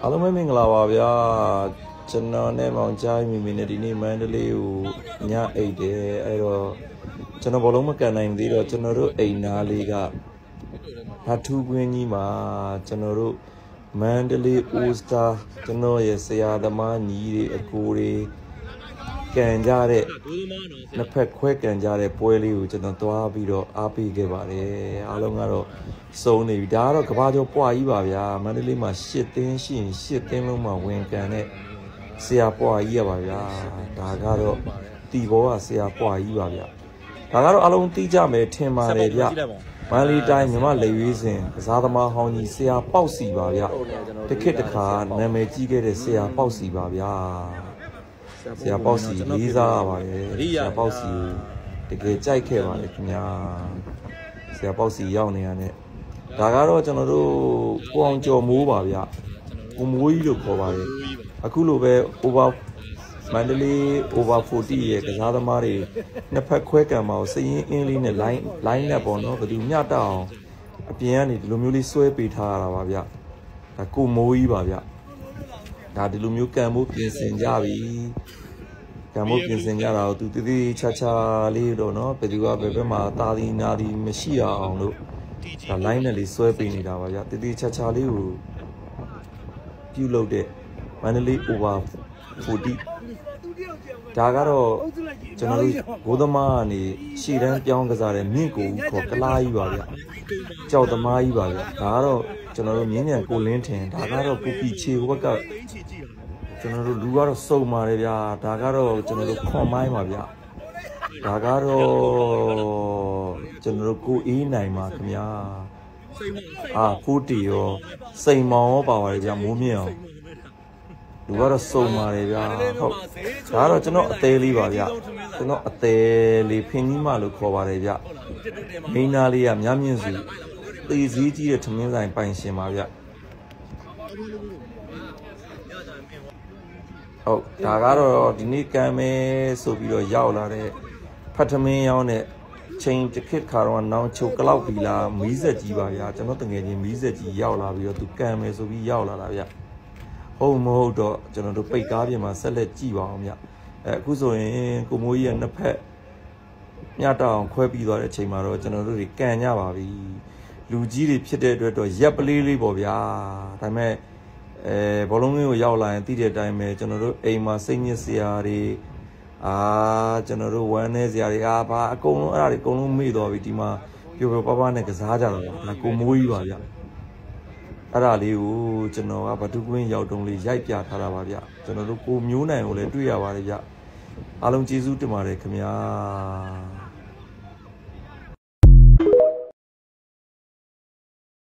အားလုံးပဲမင်္ဂလာပါဗျာကျွန်တော်နဲ့မောင်ချိုင်းမိမိနဲ့ဒီနေ့မန္တလေးကိုညအိတ်တယ်အဲ့တော့ကျွန်တော်ဘလုံးမကန်နိုင်သေးတော့ကျွန်တော်တို့အိမ်သားလေးကဓာတ်ထူးကွင်းကြီးမှာကျွန်တော်တို့မန္တလေးအိုစတာကျွန်တော်ရဲ့ဆရာသမားညီတွေအကိုတွေကန်ကြတဲ့နှစ်ဖက်ခွဲကန်ကြတဲ့ပွဲလေးကိုကျွန်တော်သွားပြီးတော့အားပေးခဲ့ပါတယ်အားလုံးကတော့စုံနေပြီဒါကတော့ကဘာကျော်ပွားကြီးပါဗျာမန္တလေးမှာ8 သင်းရှိရင်8 သင်းလုံးမှာဝင်ကန်တဲ့ဆရာပွားကြီးရပါဗျာဒါကတော့တီဘောကဆရာပွားကြီးပါဗျာဒါကတော့အလုံးသိကြမယ်ထင်ပါတယ်ဗျမန္တလေးတိုင်းမြမလေရွေးစဉ်ကစားသမားဟောင်းကြီးဆရာပေါက်စီပါဗျတစ်ခေတ်တစ်ခါနာမည်ကြီးခဲ့တဲ့ဆရာပေါက်စီပါဗျာဆရာပေါက်စီလေးစားပါတယ်ဆရာပေါက်စီတကယ်ကြိုက်ခဲ့ပါတယ်ခင်ဗျာဆရာပေါက်စီရောက်နေရတဲ့ဒါကတော့ကျွန်တော်တို့ကိုအောင်ကျော်မိုးပါဗျကိုမိုးကြီးလို့ခေါ်ပါတယ်အခုလိုပဲ over မန္တလေး over 40ရဲ့ကစားသမားတွေနှစ်ဖက်ခွဲကံပါကိုစရင်အင်းလေးနဲ့ line နဲ့ပေါ့နော်ဘယ်သူမျှတအောင်အပြင်ကနေဒီလိုမျိုးလေးဆွဲပေးထားရတာပါဗျဒါကိုမိုးကြီးပါဗျဒါဒီလိုမျိုးကံမိုးပြင်ဆင်ကြပြီကံမိုးပြင်ဆင်ကြတာကိုသူတည်တည်ချာချာလေးတော့နော်ဘယ်သူကဘယ်ဘက်မှာတာဒီနာဒီမရှိအောင်လို့ဒါ line နဲ့လေးဆွဲပေးနေတာပါဗျတည်တည်ချာချာလေးကိုပြုလုပ်တဲ့မန္တလေး over 40ဒါကတော့ကျွန်တော်တို့ဘိုးသမားကနေရှေ့တန်းပြောင်းကစားတဲ့မြင့်ကိုခေါ်ကလားကြီးပါဗျကြောက်သမားကြီးပါဗျဒါကတော့ကျွန်တော်တို့မြင်းမြန်ကိုလင်းထင်ဒါကတော့ပူပီချေဘက်ကကျွန်တော်တို့လူကတော့စုံပါတယ်ဗျာဒါကတော့ကျွန်တော်တို့ခွန်မိုင်းပါဗျဒါကတော့ကျွန်တော်တို့ကိုအေးနိုင်ပါခင်ဗျာဖိုးတီရောစိန်မောင်ရောပါပါတယ်ဗျမိုးမြင့်အောင်လူကတော့စုံပါတယ်ဗျာဟုတ်ဒါကတော့ကျွန်တော်အသေးလေးပါဗျကျွန်တော်အသေးလေးဖင်ကြီးမလို့ခေါ်ပါတယ်ဗျမိန်းသားလေးကမြမြင့်စုသေစည်းကြီးတဲ့ထမင်းဆိုင်ပိုင်ရှင်ပါဗျဟုတ်ဒါကတော့ဒီနေ့ကံမဲဆိုပြီးတော့ရောက်လာတဲ့ဖတ်ထမင်းရောင်းတဲ့ချိန်တစ်ခစ်ခါတော့နောင်ချုပ်ကလောက်ပြီလားမီးဆက်ကြီးပါဗျာကျွန်တော်တငယ်ချင်းမီးဆက်ကြီးရောက်လာပြီးတော့သူကံမဲဆိုပြီးရောက်လာတာဗျဟုတ်မဟုတ်တော့ကျွန်တော်တို့ပိတ်ကားပြင်မှာဆက်လက်ကြည့်ပါအောင်ဗျအခုဆိုရင်ကိုမိုးကြီးရဲ့နှစ်ဖက်မျှတအောင်ခွဲပြီးသွားတဲ့အချိန်မှာတော့ကျွန်တော်တို့တွေကန်ကြပါပြီလူကြီးတွေဖြစ်တဲ့အတွက်တော့ရက်ပလေးလေးပေါ့ဗျာဒါပေမဲ့ဘောလုံးလေးကိုရောက်လာရင်သိတဲ့အတိုင်းပဲကျွန်တော်တို့အိမ်မှာစိတ်ညစ်စရာတွေကျွန်တော်တို့ဝမ်းနေစရာတွေဘာအကုန်လုံးအဲ့ဒါတွေအကုန်လုံးမေ့သွားပြီဒီမှာပျော်ပျော်ပါးပါးနဲ့ကစားကြတော့ဒါကိုမိုးကြီးပါဗျအဲ့ဒါလေးကိုကျွန်တော်ကဗတုကွင်းရောက်တုံးလေးရိုက်ပြထားတာပါဗျကျွန်တော်တို့ကိုမျိုးနိုင်ကိုလည်းတွေ့ရပါတယ်ဗျအားလုံးကျေးဇူးတင်ပါတယ်ခင်ဗျာ